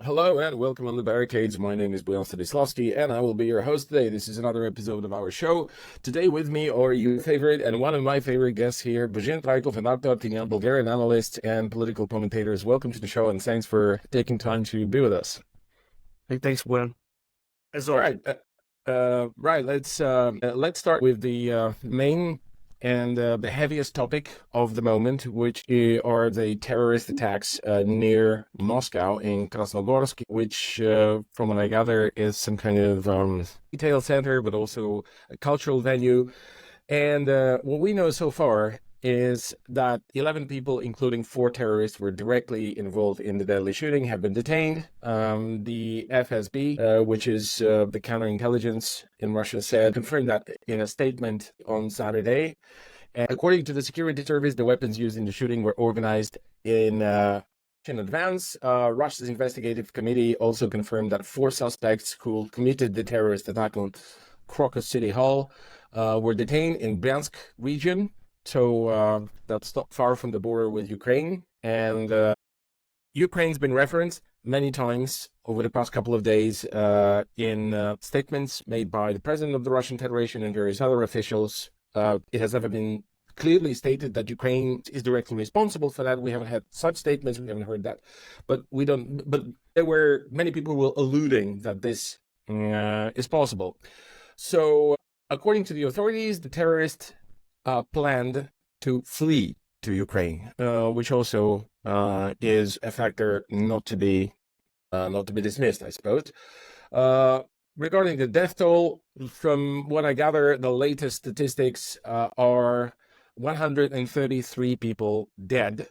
Hello and welcome on the Barricades. My name is Boyan Stanislavski and I will be your host today. This is another episode of our show. Today with me are your favorite and one of my favorite guests here, Bozhin, Traykov and Arto, Artinian, Bulgarian analysts and political commentators. Welcome to the show and thanks for taking time to be with us. Hey, thanks, Gwen. All right. Let's start with the main and the heaviest topic of the moment, which are the terrorist attacks near Moscow in Krasnogorsk, which, from what I gather, is some kind of retail center, but also a cultural venue. And what we know so far is that 11 people, including 4 terrorists, were directly involved in the deadly shooting, have been detained. The FSB, which is the counterintelligence in Russia, confirmed that in a statement on Saturday. And according to the security service, the weapons used in the shooting were organized in advance. Russia's investigative committee also confirmed that 4 suspects who committed the terrorist attack on Crocus City Hall were detained in Bryansk region. So that's not far from the border with Ukraine. And Ukraine's been referenced many times over the past couple of days in statements made by the president of the Russian Federation and various other officials. It has never been clearly stated that Ukraine is directly responsible for that. We haven't had such statements. We haven't heard that. But there were many people who were alluding that this is possible. So according to the authorities, the terrorists planned to flee to Ukraine, which also is a factor not to be dismissed, I suppose. Regarding the death toll, from what I gather, the latest statistics are 133 people dead,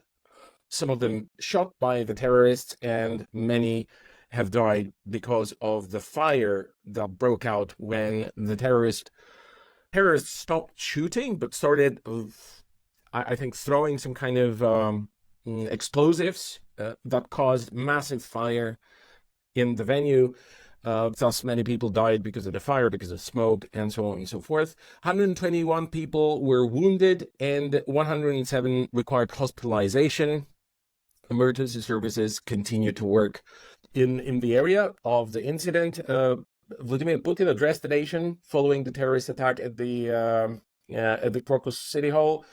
some of them shot by the terrorists, and many have died because of the fire that broke out when the terrorists stopped shooting, but started, I think, throwing some kind of explosives that caused massive fire in the venue. Thus, many people died because of the fire, because of smoke, and so on and so forth. 121 people were wounded, and 107 required hospitalization. Emergency services continue to work in the area of the incident. Vladimir Putin addressed the nation following the terrorist attack at the Crocus City Hall.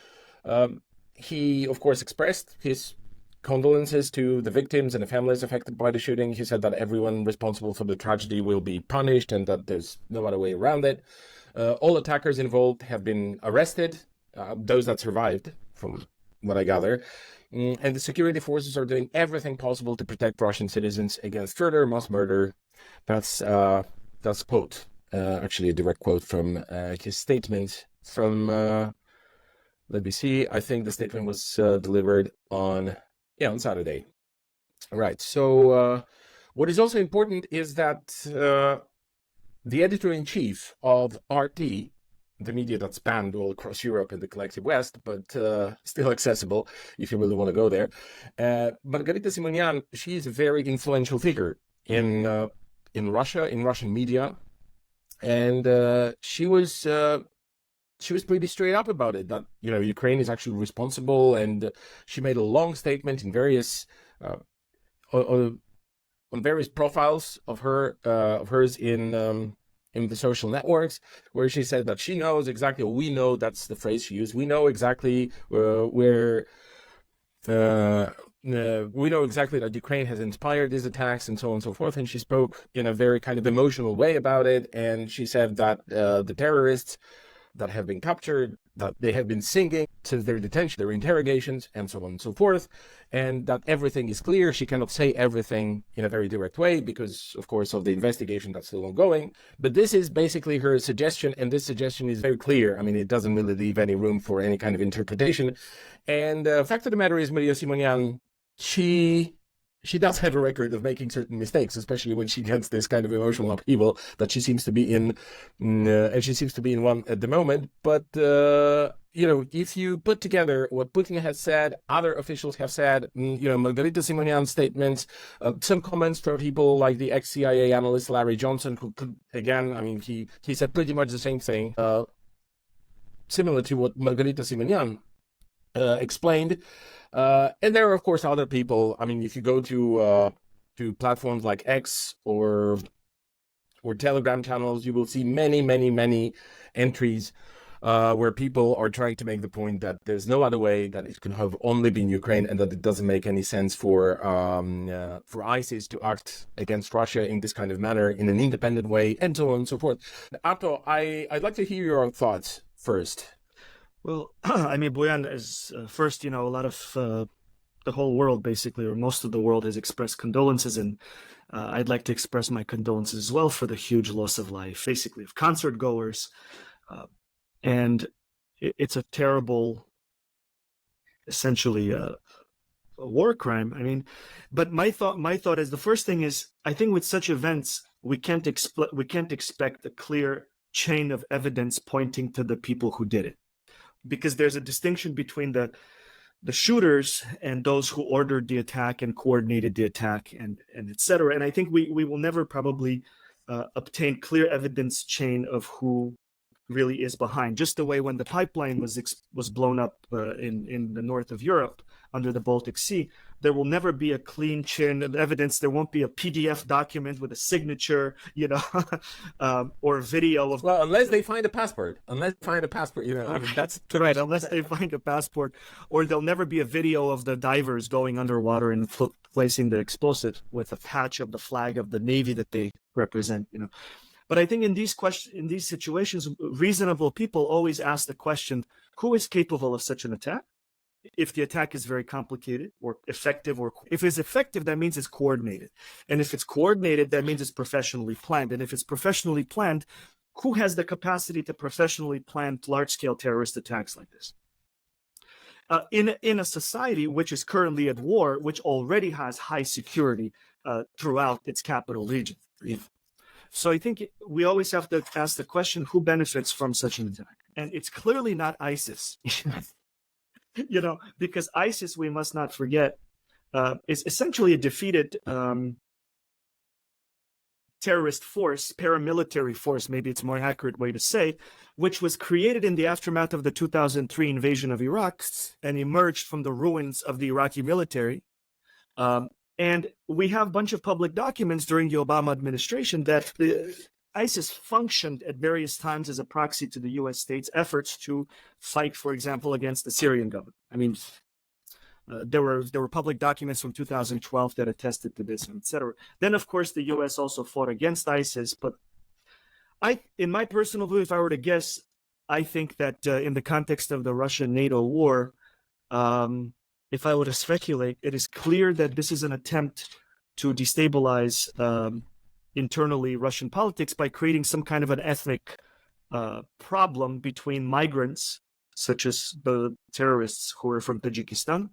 He, of course, expressed his condolences to the victims and the families affected by the shooting. He said that everyone responsible for the tragedy will be punished and that there's no other way around it. All attackers involved have been arrested, those that survived, from what I gather. And the security forces are doing everything possible to protect Russian citizens against further mass murder. That's quote, actually a direct quote from his statement from, let me see, I think the statement was delivered on Saturday. All right, so what is also important is that the editor-in-chief of RT, the media that's banned all across Europe and the collective West, but still accessible if you really want to go there, Margarita Simonyan, she is a very influential figure in Russia, in Russian media, and she was pretty straight up about it, that Ukraine is actually responsible, and she made a long statement in various on various profiles of hers in the social networks, where she said that she knows exactly, we know, that's the phrase she used, we know exactly we know exactly that Ukraine has inspired these attacks and so on and so forth. And she spoke in a very kind of emotional way about it. And she said that the terrorists that have been captured, that they have been singing since their detention, their interrogations, and so on and so forth, and that everything is clear. She cannot say everything in a very direct way because, of course, of the investigation that's still ongoing. But this is basically her suggestion, and this suggestion is very clear. I mean, it doesn't really leave any room for any kind of interpretation. And the fact of the matter is, Maria Simonyan, she does have a record of making certain mistakes, especially when she gets this kind of emotional upheaval that she seems to be in, and she seems to be in one at the moment. But, if you put together what Putin has said, other officials have said, Margarita Simonyan's statements, some comments from people like the ex-CIA analyst Larry Johnson, who could, again, I mean, he said pretty much the same thing, similar to what Margarita Simonyan explained. And there are, of course, other people. I mean, if you go to to platforms like X or Telegram channels, you will see many entries where people are trying to make the point that there's no other way, that it could have only been Ukraine, and that it doesn't make any sense for ISIS to act against Russia in this kind of manner, in an independent way, and so on and so forth. Arto, I'd like to hear your thoughts first. Well, I mean, Boyan is first, a lot of the whole world, basically, or most of the world, has expressed condolences, and I'd like to express my condolences as well for the huge loss of life, basically, of concert goers. And it's a terrible, essentially, a war crime. I mean, but my thought is, the first thing is, I think with such events, we can't expect a clear chain of evidence pointing to the people who did it, because there's a distinction between the shooters and those who ordered the attack and coordinated the attack, and et cetera. And I think we will never probably obtain clear evidence chain of who really is behind. Just the way when the pipeline was blown up in the north of Europe under the Baltic Sea, there will never be a clean chain of evidence. There won't be a PDF document with a signature, or a video of. Well, unless they find a passport. I mean, that's right. Unless they find a passport, or there'll never be a video of the divers going underwater and placing the explosive with a patch of the flag of the Navy that they represent. But I think in these situations, reasonable people always ask the question: who is capable of such an attack? If the attack is very complicated or effective, or if it's effective, that means it's coordinated. And if it's coordinated, that means it's professionally planned. And if it's professionally planned, who has the capacity to professionally plan large-scale terrorist attacks like this? In a society which is currently at war, which already has high security throughout its capital region. So I think we always have to ask the question, who benefits from such an attack? And it's clearly not ISIS. Because ISIS, we must not forget, is essentially a defeated terrorist force, paramilitary force, maybe it's a more accurate way to say, which was created in the aftermath of the 2003 invasion of Iraq and emerged from the ruins of the Iraqi military. And we have a bunch of public documents during the Obama administration that ISIS functioned at various times as a proxy to the U.S. states' efforts to fight, for example, against the Syrian government. I mean, there were public documents from 2012 that attested to this, etc. Then, of course, the U.S. also fought against ISIS. But in my personal view, if I were to guess, I think that in the context of the Russia-NATO war, if I were to speculate, it is clear that this is an attempt to destabilize internally Russian politics by creating some kind of an ethnic problem between migrants, such as the terrorists who are from Tajikistan.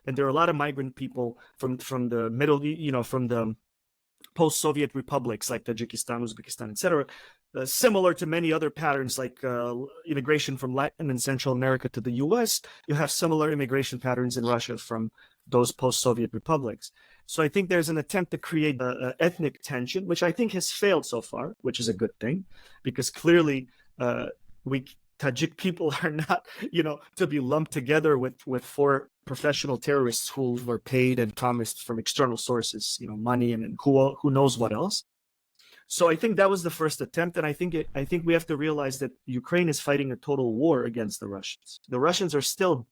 And there are a lot of migrant people from the from the post-Soviet republics like Tajikistan, Uzbekistan, etc., similar to many other patterns like immigration from Latin and Central America to the U.S. You have similar immigration patterns in Russia from those post-Soviet republics. So I think there's an attempt to create ethnic tension, which I think has failed so far, which is a good thing, because clearly Tajik people are not, to be lumped together with four professional terrorists who were paid and promised from external sources, money and who knows what else. So I think that was the first attempt, and I think we have to realize that Ukraine is fighting a total war against the Russians. The Russians are still,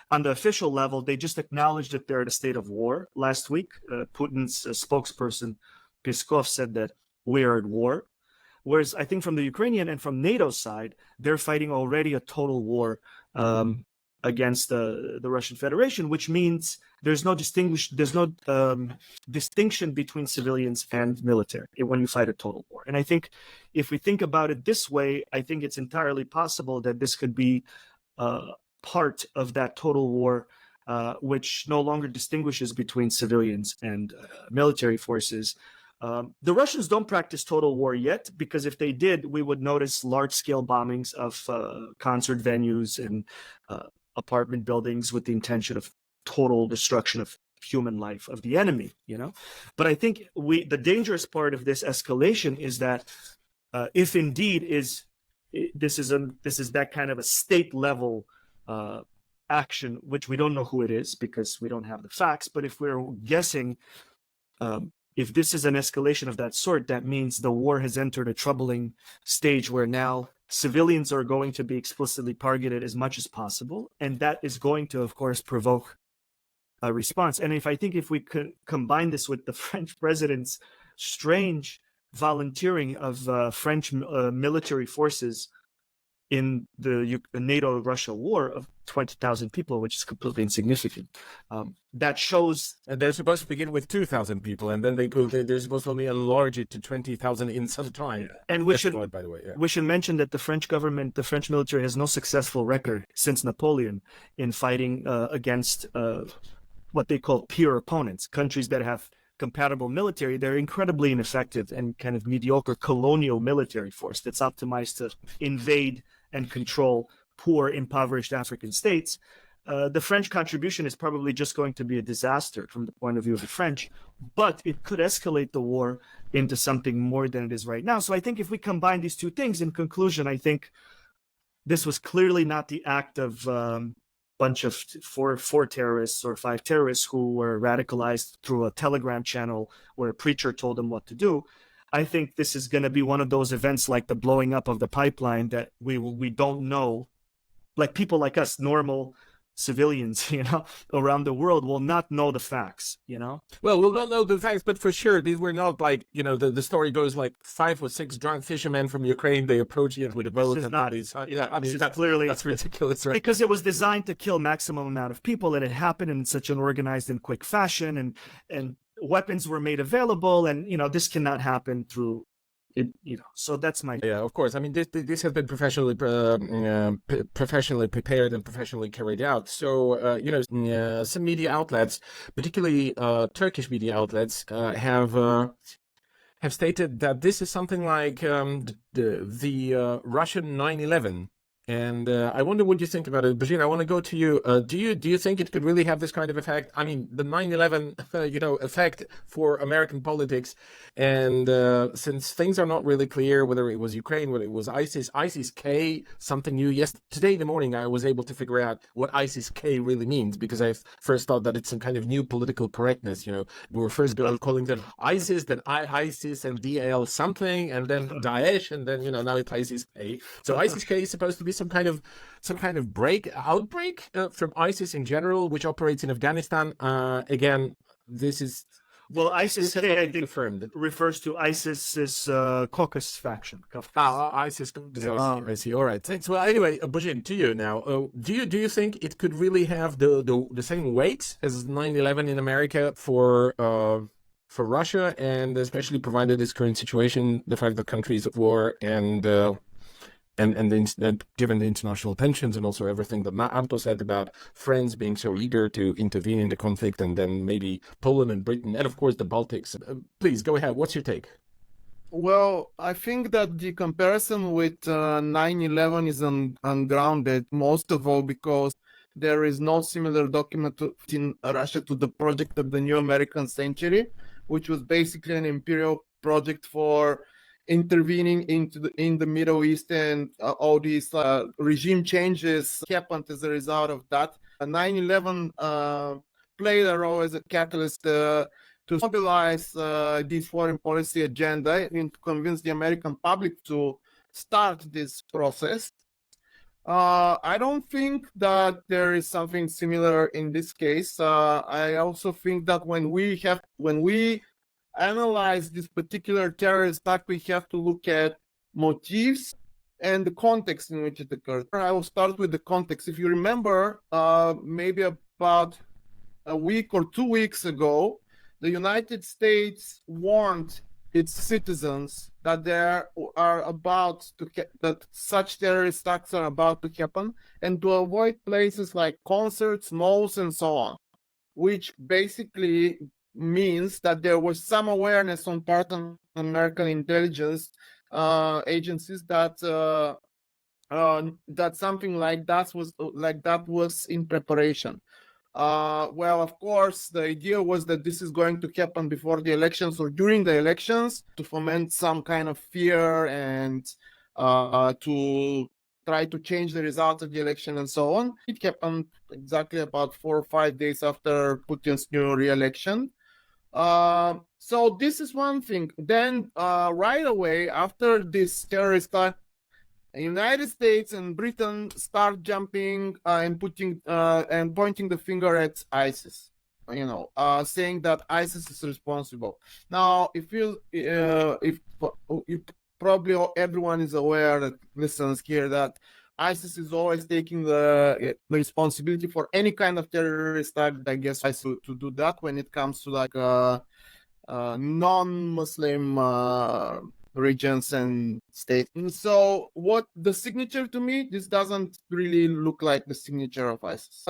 on the official level, they just acknowledged that they're in a state of war last week. Putin's spokesperson, Peskov, said that we are at war. Whereas I think from the Ukrainian and from NATO's side, they're fighting already a total war against the Russian Federation, which means there's no distinction between civilians and military when you fight a total war. And I think if we think about it this way, I think it's entirely possible that this could be part of that total war, which no longer distinguishes between civilians and military forces. The Russians don't practice total war yet, because if they did, we would notice large-scale bombings of concert venues and apartment buildings with the intention of total destruction of human life of the enemy. But I think the dangerous part of this escalation is that if indeed this is that kind of a state-level action, which we don't know who it is because we don't have the facts, but if we're guessing, if this is an escalation of that sort, that means the war has entered a troubling stage where now civilians are going to be explicitly targeted as much as possible. And that is going to, of course, provoke a response. And if we could combine this with the French president's strange volunteering of French military forces in the NATO-Russia war of 20,000 people, which is completely insignificant. That shows... And they're supposed to begin with 2,000 people, and then they're supposed to only enlarge it to 20,000 in some time. And we should mention that the French government, the French military has no successful record since Napoleon in fighting against what they call peer opponents, countries that have compatible military. They're incredibly ineffective and kind of mediocre colonial military force that's optimized to invade and control poor, impoverished African states. The French contribution is probably just going to be a disaster from the point of view of the French, but it could escalate the war into something more than it is right now. So I think if we combine these two things, in conclusion, I think this was clearly not the act of bunch of four terrorists or five terrorists who were radicalized through a Telegram channel where a preacher told them what to do. I think this is going to be one of those events like the blowing up of the pipeline that we don't know. Like people like us, normal civilians, around the world will not know the facts, Well, we'll not know the facts, but for sure, these were not like, the story goes like 5 or 6 drunk fishermen from Ukraine, they approach it with a boat. That's ridiculous, right? Because it was designed to kill maximum amount of people, and it happened in such an organized and quick fashion, and weapons were made available, and, this cannot happen through it, so that's my... Yeah, of course. I mean, this has been professionally prepared and professionally carried out. So, some media outlets, particularly Turkish media outlets, have stated that this is something like the Russian 9/11. And I wonder what you think about it. Bozhin, I want to go to you. Do you think it could really have this kind of effect? I mean, the 9/11, effect for American politics. And since things are not really clear whether it was Ukraine, whether it was ISIS-K, something new. Today in the morning, I was able to figure out what ISIS-K really means, because I first thought that it's some kind of new political correctness. We were first calling them ISIS, then ISIS and DL something, and then Daesh, and then, now it's ISIS-K. So ISIS-K is supposed to be some kind of outbreak from ISIS in general, which operates in Afghanistan. Again, this is... Well, ISIS-K, I think, refers to ISIS's Caucasus faction. ISIS. I see. All right. Thanks. Well, anyway, Bozhin, to you now. Do you think it could really have the same weight as 9/11 in America for Russia, and especially provided this current situation, the fact that countries at war and given the international tensions and also everything that Arto said about friends being so eager to intervene in the conflict, and then maybe Poland and Britain and of course the Baltics. Please go ahead. What's your take? Well, I think that the comparison with 9/11 is ungrounded, most of all because there is no similar document in Russia to the project of the New American Century, which was basically an imperial project for intervening in the Middle East, and all these regime changes happened as a result of that. 9/11 played a role as a catalyst to mobilize this foreign policy agenda and to convince the American public to start this process. I don't think that there is something similar in this case. I also think that when we analyze this particular terrorist attack, we have to look at motives and the context in which it occurred. I will start with the context. If you remember, maybe about a week or 2 weeks ago, the United States warned its citizens that that such terrorist attacks are about to happen, and to avoid places like concerts, malls, and so on, which basically means that there was some awareness on part of American intelligence agencies that something like that was in preparation. Well, of course, the idea was that this is going to happen before the elections or during the elections to foment some kind of fear and to try to change the results of the election and so on. It happened exactly about 4 or 5 days after Putin's new re-election. So this is one thing. Then right away after this terrorist attack, the United States and Britain start jumping and putting and pointing the finger at ISIS. Saying that ISIS is responsible. Now, if probably everyone is aware that listens here that ISIS is always taking the responsibility for any kind of terrorist act. I guess ISIS to do that when it comes to like non-Muslim regions and states. And so what the signature to me, this doesn't really look like the signature of ISIS.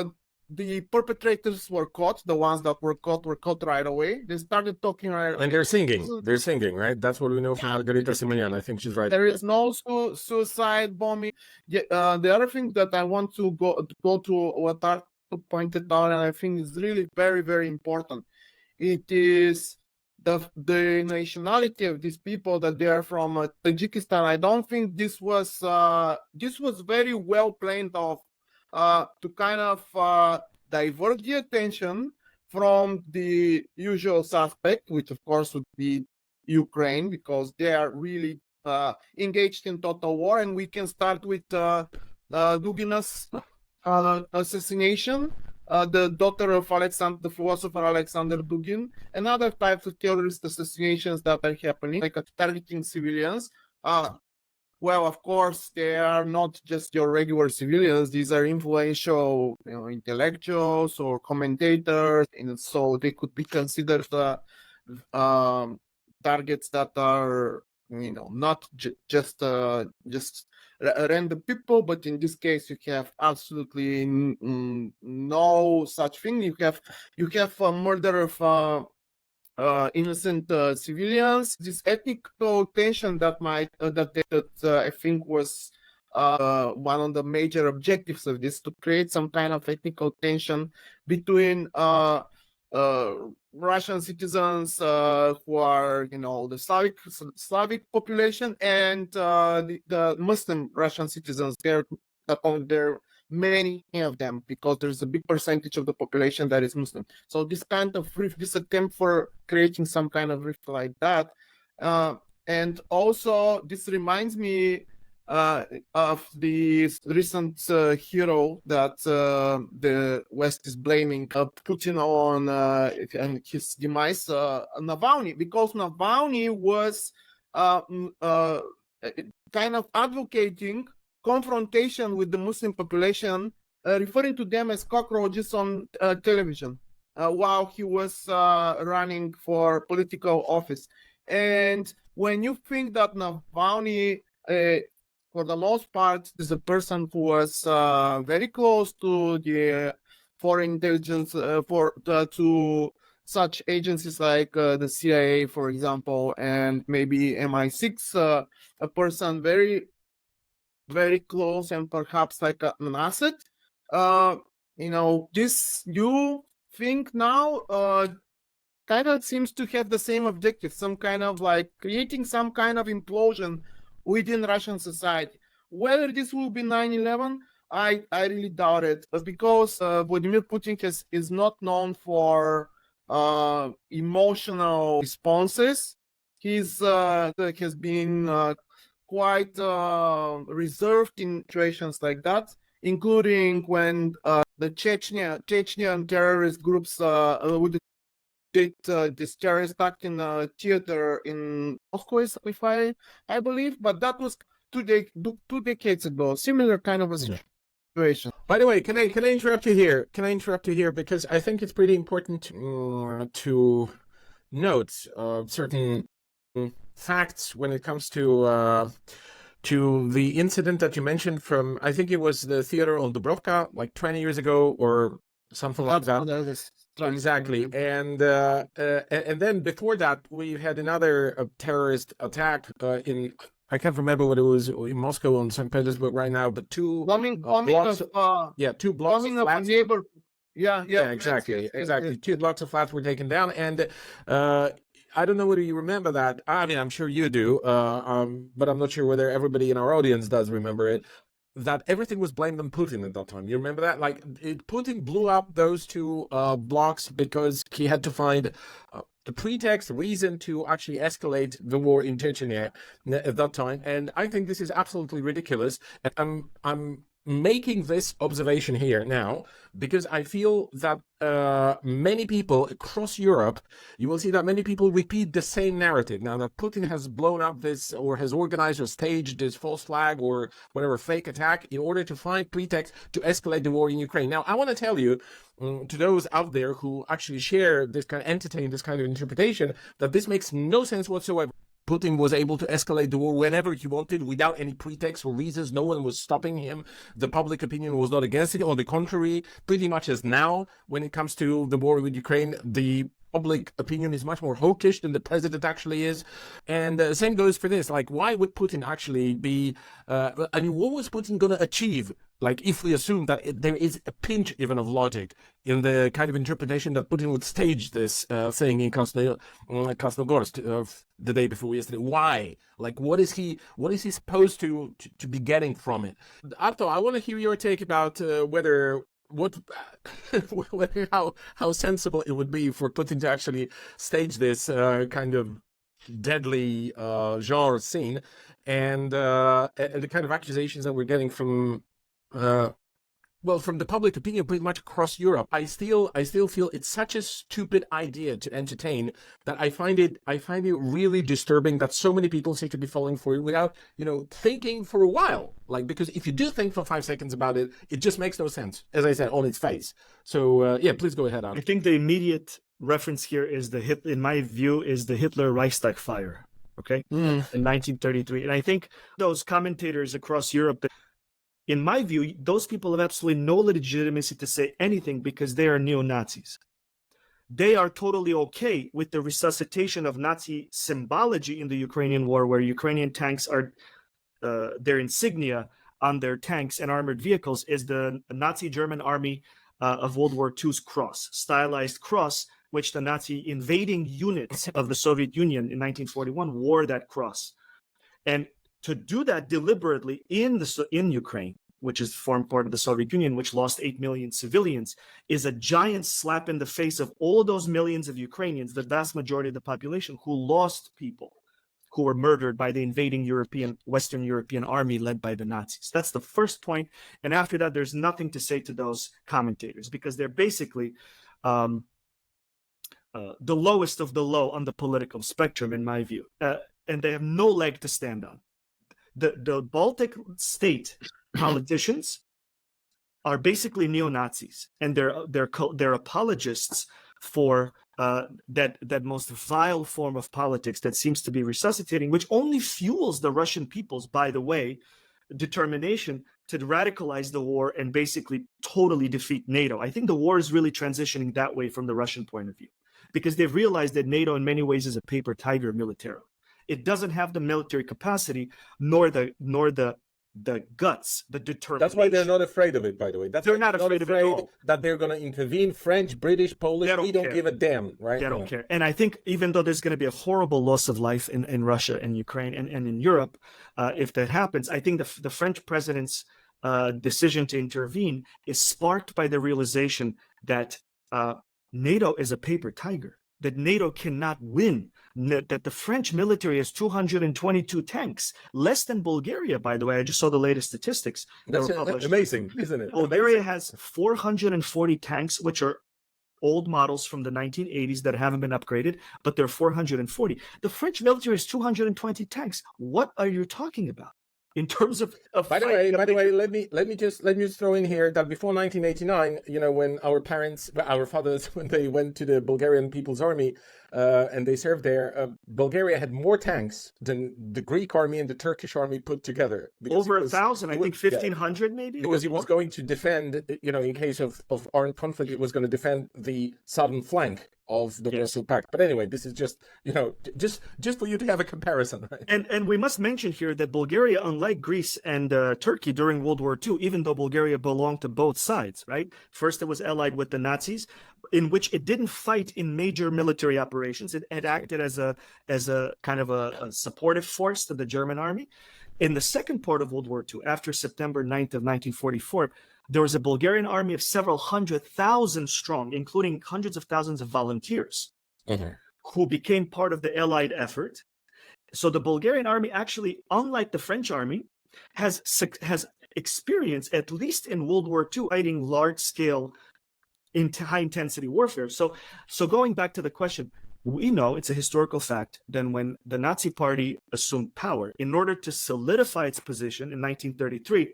The perpetrators were caught. The ones that were caught right away. They started talking right away. And they're singing, right? That's what we know from Margarita Simonian. I think she's right. There is no suicide bombing. The other thing that I want to go to what Arto pointed out, and I think is really very, very important. It is the nationality of these people, that they are from Tajikistan. I don't think this was very well planned off to kind of divert the attention from the usual suspect, which of course would be Ukraine, because they are really engaged in total war. And we can start with Dugina's assassination, the daughter of the philosopher Alexander Dugin, and other types of terrorist assassinations that are happening, like targeting civilians. Well, of course, they are not just your regular civilians. These are influential, intellectuals or commentators, and so they could be considered targets that are, not just random people, but in this case, you have absolutely no such thing. You have a murder of innocent civilians. This ethical tension that I think was one of the major objectives of this, to create some kind of ethical tension between Russian citizens who are, the Slavic population, and the Muslim Russian citizens. There are many of them, because there's a big percentage of the population that is Muslim. So this kind of rift, this attempt for creating some kind of rift like that, and also this reminds me of the recent hero that the West is blaming Putin on and his demise, Navalny, because Navalny was kind of advocating confrontation with the Muslim population, referring to them as cockroaches on television while he was running for political office. And when you think that Navalny, for the most part, is a person who was very close to the foreign intelligence, to such agencies like the CIA, for example, and maybe MI6, a person very, very close and perhaps like an asset. This new thing now kind of seems to have the same objective, some kind of like creating some kind of implosion within Russian society. Whether this will be 9/11, I really doubt it, because Vladimir Putin is not known for emotional responses. He's has been quite reserved in situations like that, including when the Chechenian terrorist groups did this terrorist act in a theater in Moscow, if I believe, but that was two decades ago. Similar kind of a situation. By the way, can I interrupt you here? Because I think it's pretty important to note certain facts when it comes to the incident that you mentioned from, I think it was the theater on Dubrovka, like 20 years ago or something like that. Exactly. And then before that, we had another terrorist attack in, I can't remember what it was, in Moscow or in St. Petersburg right now, but two blocks of flats. Yeah, exactly. 2 blocks of flats were taken down, and I don't know whether you remember that. I mean, I'm sure you do, but I'm not sure whether everybody in our audience does remember it. that everything was blamed on Putin at that time. You remember that? Like, Putin blew up those two blocks because he had to find the pretext, reason to actually escalate the war in Chechnya at that time. And I think this is absolutely ridiculous. And I'm making this observation here now because I feel that many people across Europe, you will see that many people repeat the same narrative. Now that Putin has blown up this or has organized or staged this false flag or whatever fake attack in order to find pretext to escalate the war in Ukraine. Now, I want to tell you, to those out there who actually share this kind of entertain this kind of interpretation, that this makes no sense whatsoever. Putin was able to escalate the war whenever he wanted without any pretext or reasons. No one was stopping him. The public opinion was not against it. On the contrary, pretty much as now, when it comes to the war with Ukraine, the public opinion is much more hawkish than the president actually is. And same goes for this. Like, why would Putin actually be, I mean, what was Putin going to achieve? Like, if we assume that there is a pinch even of logic in the kind of interpretation that Putin would stage this thing in Krasnogorsk the day before yesterday. Why? Like, what is he supposed to be getting from it? Arto, I want to hear your take about whether how sensible it would be for Putin to actually stage this kind of deadly genre scene, and the kind of accusations that we're getting from from the public opinion pretty much across Europe. I still feel it's such a stupid idea to entertain that I find it really disturbing that so many people seem to be falling for it without, thinking for a while. Like, because if you do think for 5 seconds about it, it just makes no sense, as I said, on its face. So, please go ahead, Arto. I think the immediate reference here is in my view, is the Hitler Reichstag fire, okay? In 1933. And I think those commentators across Europe, in my view, those people have absolutely no legitimacy to say anything because they are neo-Nazis. They are totally okay with the resuscitation of Nazi symbology in the Ukrainian war, where Ukrainian tanks are, their insignia on their tanks and armored vehicles is the Nazi German army of World War II's cross, stylized cross, which the Nazi invading units of the Soviet Union in 1941 wore that cross. And to do that deliberately in Ukraine, which is formed part of the Soviet Union, which lost 8 million civilians, is a giant slap in the face of all those millions of Ukrainians, the vast majority of the population, who lost people, who were murdered by the invading Western European army led by the Nazis. That's the first point. And after that, there's nothing to say to those commentators because they're basically the lowest of the low on the political spectrum, in my view. And they have no leg to stand on. The Baltic state politicians are basically neo-Nazis, and they're apologists for that most vile form of politics that seems to be resuscitating, which only fuels the Russian people's, by the way, determination to radicalize the war and basically totally defeat NATO. I think the war is really transitioning that way from the Russian point of view, because they've realized that NATO in many ways is a paper tiger militarily. It doesn't have the military capacity, nor the guts, the determination. That's why they're not afraid of it, by the way. They're not afraid of it at all. That they're going to intervene. French, British, Polish, we don't give a damn, right? They don't care. And I think even though there's going to be a horrible loss of life in Russia and Ukraine and in Europe, if that happens, I think the French president's decision to intervene is sparked by the realization that NATO is a paper tiger, that NATO cannot win, that the French military has 222 tanks, less than Bulgaria, by the way. I just saw the latest statistics. That's amazing, isn't it? Bulgaria has 440 tanks, which are old models from the 1980s that haven't been upgraded, but they're 440. The French military has 220 tanks. What are you talking about? In terms of by the way, let me just throw in here that before 1989, when our fathers, when they went to the Bulgarian People's Army and they served there, Bulgaria had more tanks than the Greek army and the Turkish army put together. Over 1,000, I think 1,500 maybe. Because it was going to defend, in case of armed conflict, it was going to defend the southern flank of the Warsaw Pact. But anyway, this is just, just for you to have a comparison, right? And we must mention here that Bulgaria, unlike Greece and Turkey during World War II, even though Bulgaria belonged to both sides, right? First, it was allied with the Nazis, in which it didn't fight in major military operations. It acted as a kind of a supportive force to the German army. In the second part of World War II, after September 9th of 1944, there was a Bulgarian army of several 100,000 strong, including hundreds of thousands of volunteers, who became part of the Allied effort. So the Bulgarian army actually, unlike the French army, has experience, at least in World War II, fighting large-scale, high-intensity warfare. So going back to the question, we know it's a historical fact that when the Nazi Party assumed power, in order to solidify its position in 1933,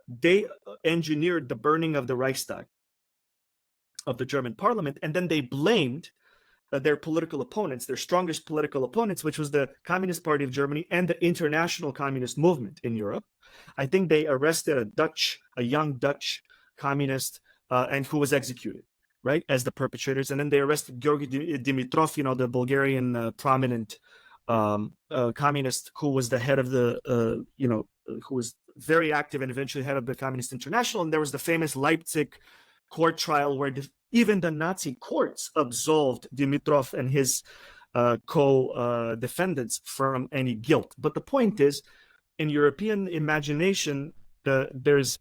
they engineered the burning of the Reichstag, of the German parliament, and then they blamed their political opponents, their strongest political opponents, which was the Communist Party of Germany and the international communist movement in Europe. I think they arrested a young Dutch communist, and who was executed, right, as the perpetrators. And then they arrested Georgy Dimitrov, the Bulgarian prominent communist who was the head of the, who was very active and eventually head of the Communist International. And there was the famous Leipzig court trial where even the Nazi courts absolved Dimitrov and his co-defendants from any guilt. But the point is, in European imagination, there's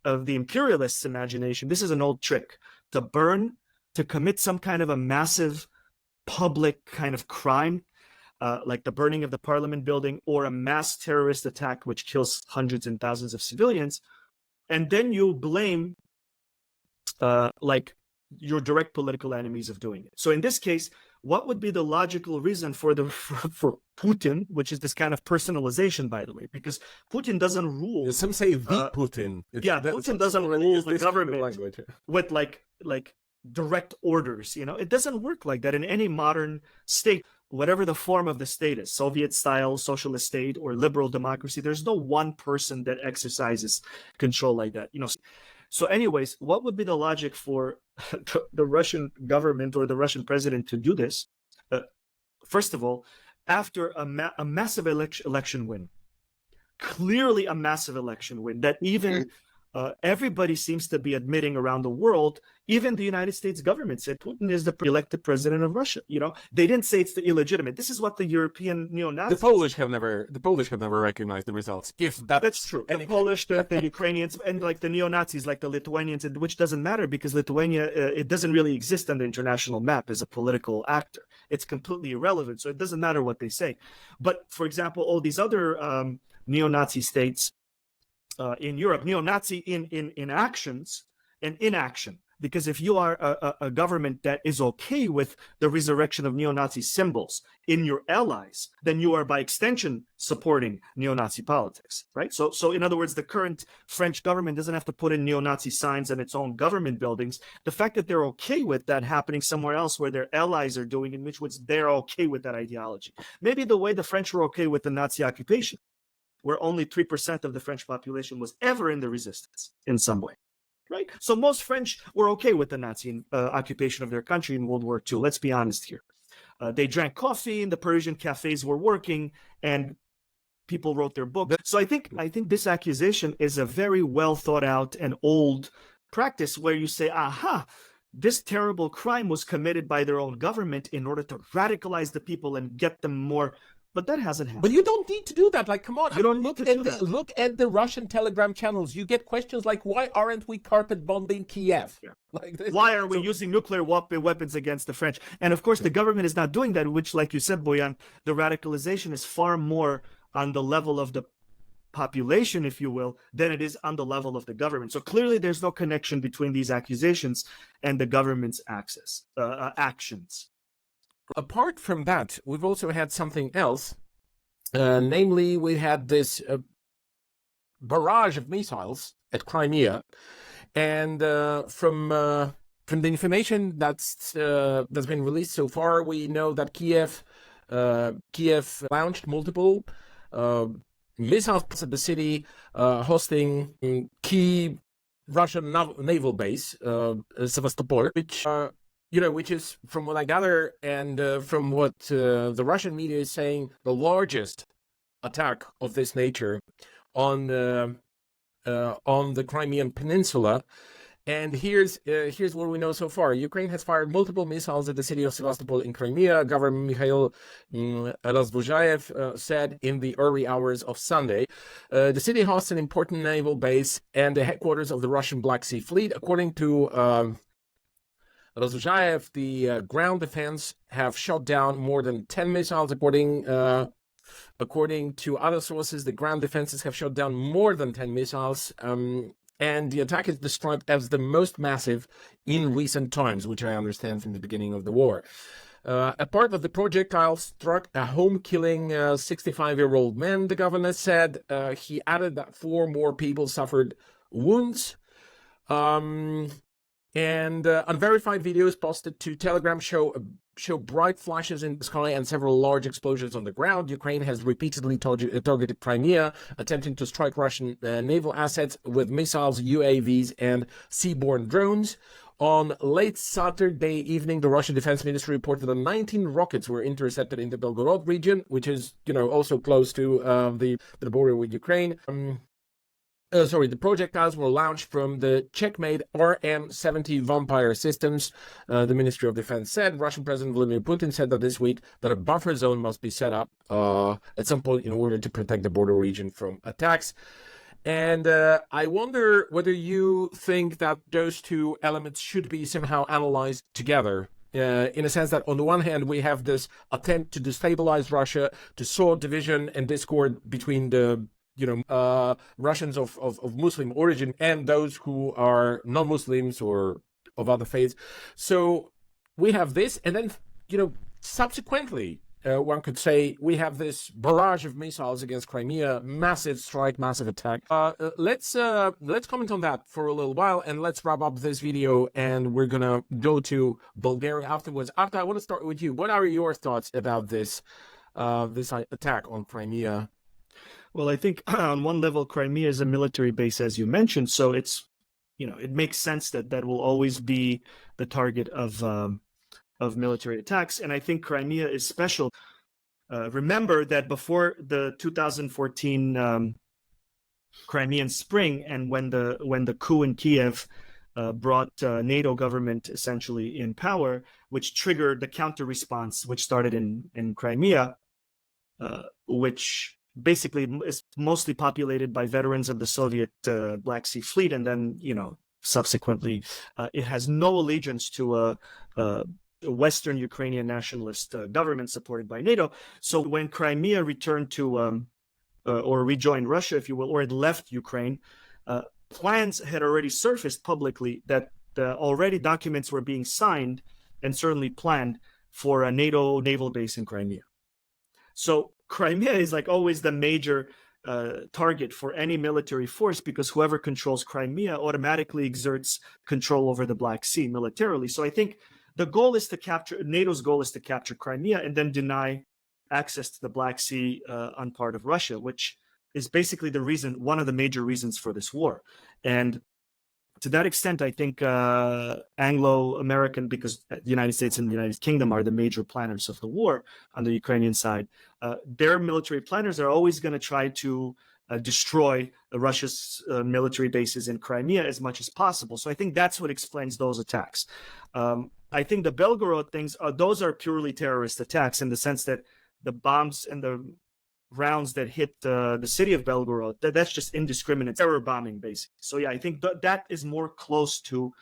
of the imperialists' imagination, this is an old trick to burn, to commit some kind of a massive public kind of crime, like the burning of the parliament building or a mass terrorist attack which kills hundreds and thousands of civilians, and then you blame like your direct political enemies of doing it. So in this case, what would be the logical reason for Putin, which is this kind of personalization, by the way, because Putin doesn't rule. Some say the Putin. Putin doesn't rule the government with like direct orders. It doesn't work like that in any modern state, whatever the form of the state is, Soviet style, socialist state, or liberal democracy. There's no one person that exercises control like that. So anyways, what would be the logic for the Russian government or the Russian president to do this? First of all, after a massive election win, clearly a massive election win that even everybody seems to be admitting around the world, even the United States government said Putin is the elected president of Russia. They didn't say it's the illegitimate. This is what the European neo-Nazis. The Polish have never recognized the results. That's true. The Polish, the Ukrainians, and like the neo-Nazis, like the Lithuanians, which doesn't matter because Lithuania, it doesn't really exist on the international map as a political actor. It's completely irrelevant. So it doesn't matter what they say. But for example, all these other neo-Nazi states, in Europe, neo-Nazi in actions and inaction. Because if you are a government that is okay with the resurrection of neo-Nazi symbols in your allies, then you are by extension supporting neo-Nazi politics, right? So in other words, the current French government doesn't have to put in neo-Nazi signs in its own government buildings. The fact that they're okay with that happening somewhere else where their allies are doing, in which they're okay with that ideology. Maybe the way the French were okay with the Nazi occupation, where only 3% of the French population was ever in the resistance in some way, right? So most French were okay with the Nazi occupation of their country in World War II. Let's be honest here. They drank coffee and the Parisian cafes were working and people wrote their books. So I think this accusation is a very well thought out and old practice where you say, aha, this terrible crime was committed by their own government in order to radicalize the people and get them more. But that hasn't happened. But you don't need to do that. Like, come on. You don't look at the Russian Telegram channels. You get questions like, why aren't we carpet bombing Kiev? Yeah. Like this. Why are we using nuclear weapons against the French? And of course, the government is not doing that, which, like you said, Boyan, the radicalization is far more on the level of the population, if you will, than it is on the level of the government. So clearly, there's no connection between these accusations and the government's actions. Apart from that, we've also had something else. Namely, we had this barrage of missiles at Crimea, and from the information that's been released so far, we know that Kiev launched multiple missiles at the city, hosting key Russian naval base, Sevastopol, which which is, from what I gather and from what the Russian media is saying, the largest attack of this nature on the Crimean Peninsula. And here's what we know so far. Ukraine has fired multiple missiles at the city of Sevastopol in Crimea. Governor Mikhail Razvozhayev said in the early hours of Sunday. The city hosts an important naval base and the headquarters of the Russian Black Sea Fleet. According to Razvozhayev, the ground defense have shot down more than 10 missiles. According to other sources, the ground defenses have shot down more than 10 missiles. And the attack is described as the most massive in recent times, which I understand from the beginning of the war. A part of the projectile struck a home, killing a 65-year-old man, the governor said. He added that 4 more people suffered wounds. And unverified videos posted to Telegram show bright flashes in the sky and several large explosions on the ground. Ukraine has repeatedly targeted Crimea, attempting to strike Russian naval assets with missiles, UAVs, and seaborne drones. On late Saturday evening, the Russian Defense Ministry reported that 19 rockets were intercepted in the Belgorod region, which is, also close to the border with Ukraine. The projectiles were launched from the Czech-made RM-70 Vampire systems, the Ministry of Defense said. Russian President Vladimir Putin said that this week that a buffer zone must be set up at some point in order to protect the border region from attacks. And I wonder whether you think that those two elements should be somehow analyzed together. In a sense that on the one hand, we have this attempt to destabilize Russia, to sow division and discord between the Russians of Muslim origin and those who are non-Muslims or of other faiths. So we have this, and then, subsequently, one could say we have this barrage of missiles against Crimea, massive strike, massive attack. Let's comment on that for a little while, and let's wrap up this video, and we're gonna go to Bulgaria afterwards. Arto, I want to start with you. What are your thoughts about this attack on Crimea? Well, I think on one level, Crimea is a military base, as you mentioned. So it's, it makes sense that will always be the target of military attacks. And I think Crimea is special. Remember that before the 2014 Crimean Spring, and when the coup in Kiev brought NATO government essentially in power, which triggered the counter response, which started in Crimea, which basically is mostly populated by veterans of the Soviet Black Sea Fleet, and then subsequently it has no allegiance to a Western Ukrainian nationalist government supported by NATO. So when Crimea returned to or rejoined Russia, if you will, or it left Ukraine, plans had already surfaced publicly that already documents were being signed and certainly planned for a NATO naval base in Crimea. So Crimea is like always the major target for any military force, because whoever controls Crimea automatically exerts control over the Black Sea militarily. So I think the goal is to capture, NATO's goal is to capture Crimea and then deny access to the Black Sea on part of Russia, which is basically one of the major reasons for this war. And to that extent, I think Anglo-American, because the United States and the United Kingdom are the major planners of the war on the Ukrainian side, their military planners are always going to try to destroy Russia's military bases in Crimea as much as possible. So I think that's what explains those attacks. I think the Belgorod things, those are purely terrorist attacks in the sense that the bombs and the rounds that hit the city of Belgorod, that's just indiscriminate terror bombing, basically. So yeah, I think that is more close to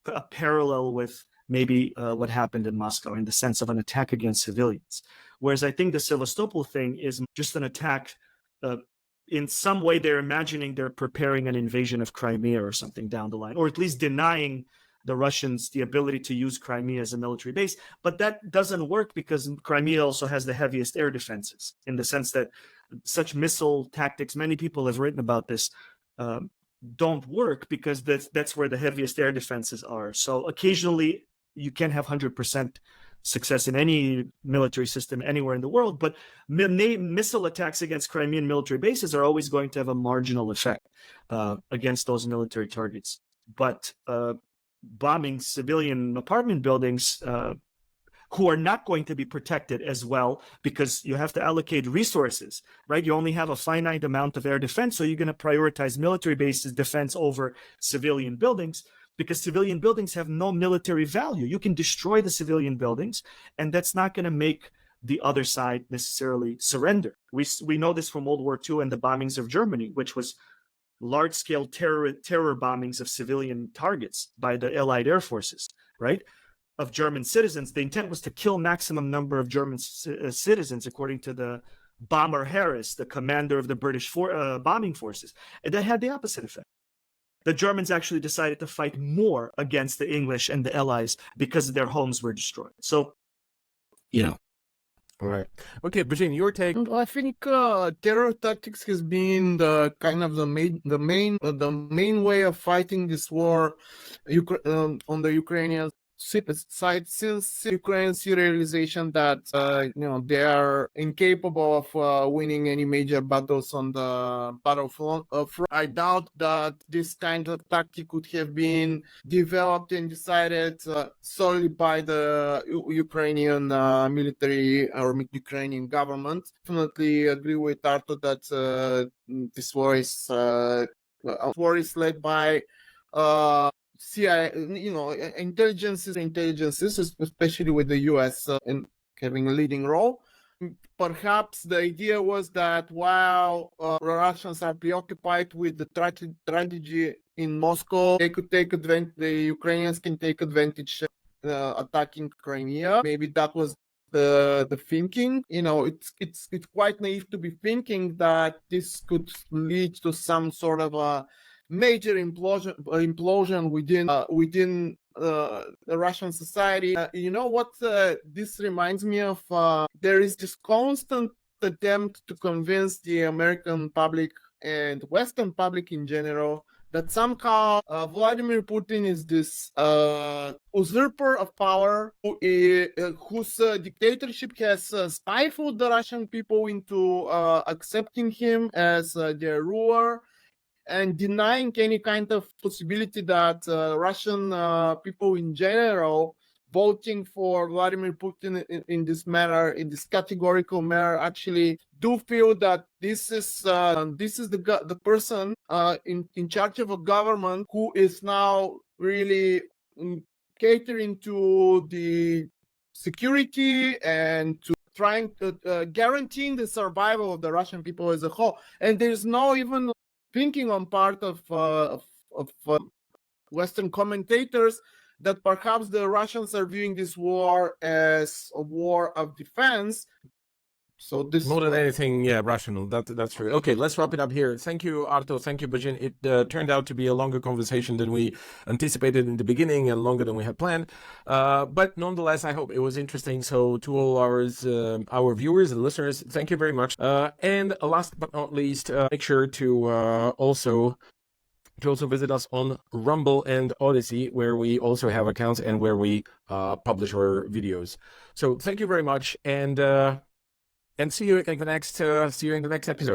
a parallel with maybe what happened in Moscow in the sense of an attack against civilians. Whereas I think the Sevastopol thing is just an attack. In some way, they're imagining they're preparing an invasion of Crimea or something down the line, or at least denying the Russians the ability to use Crimea as a military base. But that doesn't work because Crimea also has the heaviest air defenses, in the sense that such missile tactics, many people have written about this, don't work because that's where the heaviest air defenses are. So occasionally you can have 100% success in any military system anywhere in the world, but missile attacks against Crimean military bases are always going to have a marginal effect against those military targets. But bombing civilian apartment buildings who are not going to be protected as well, because you have to allocate resources, right? You only have a finite amount of air defense, so you're going to prioritize military bases defense over civilian buildings, because civilian buildings have no military value. You can destroy the civilian buildings, and that's not going to make the other side necessarily surrender. We know this from World War II and the bombings of Germany, which was large-scale terror bombings of civilian targets by the Allied air forces, right? Of German citizens. The intent was to kill maximum number of German citizens, according to the bomber Harris, the commander of the British bombing forces. And that had the opposite effect. The Germans actually decided to fight more against the English and the Allies because their homes were destroyed. So, All right. Okay, Bozhin, your take. I think terror tactics has been the kind of the main way of fighting this war on the Ukrainian side, since Ukraine's realization that they are incapable of winning any major battles on the battlefront. I doubt that this kind of tactic could have been developed and decided solely by the Ukrainian military or Ukrainian government. Definitely agree with Arto that this war is led by CIA, intelligences, especially with the US in having a leading role. Perhaps the idea was that while Russians are preoccupied with the strategy in Moscow, they could take advantage. The Ukrainians can take advantage attacking Crimea. Maybe that was the thinking. It's quite naive to be thinking that this could lead to some sort of a major implosion within the Russian society. You know what this reminds me of? There is this constant attempt to convince the American public and Western public in general that somehow Vladimir Putin is this usurper of power whose dictatorship has stifled the Russian people into accepting him as their ruler, and denying any kind of possibility that Russian people in general voting for Vladimir Putin in this manner, in this categorical manner, actually do feel that this is the person in charge of a government who is now really catering to the security and to trying to guaranteeing the survival of the Russian people as a whole. And there's no even thinking on part of Western commentators that perhaps the Russians are viewing this war as a war of defense. So this More than anything, rational. That's true. Okay, let's wrap it up here. Thank you, Arto. Thank you, Bozhin. It turned out to be a longer conversation than we anticipated in the beginning and longer than we had planned. But nonetheless, I hope it was interesting. So to all our viewers and listeners, thank you very much. And last but not least, make sure to also visit us on Rumble and Odyssey, where we also have accounts and where we publish our videos. So thank you very much, and see you in the next episode.